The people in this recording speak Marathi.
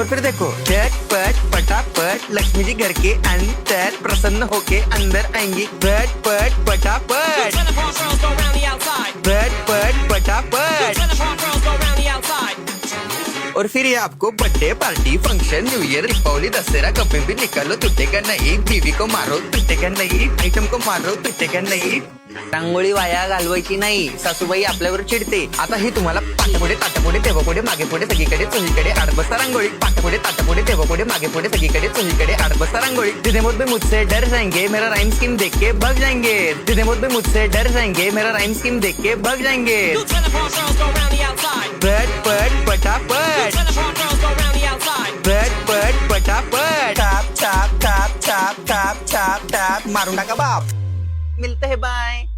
और फिर देखो झटपट पटापट लक्ष्मी जी घर के अंदर प्रसन्न होके अंदर आएंगी। झटपट पटापट झटपट पटापट। और फिर ये आपको birthday party function new year Deepavali Dussehra कभी भी निकालो टूटेगा नहीं। बीवी को मारो टूटेगा नहीं, आइटम को मारो टूटेगा नहीं। रांगोळी वाया घालवायची नाही, सासूबाई आपल्यावर चिडते। आता ही तुम्हाला पाठपुढे ताटपुढे तेव्हापुढे मागे पुढे सगळीकडे चोहीकडे आठ बसता रांगोळी। पाठपुढे ताटपुढे तेव्हापुढे मागे पुढे सगळीकडे चोहीकडे आठ बसता रांगोळी। जितने मुझ भी मुझसे डर जाएंगे मेरा राइम स्कीम देख के भाग जाएंगे। जितने मुझ भी मुझसे डर जाएंगे मेरा राइम स्कीम देख के भाग जाएंगे। झटपट पटापट झटपट पटापट top top top top top top top मारून टाका बाप। मिलते हैं बाय।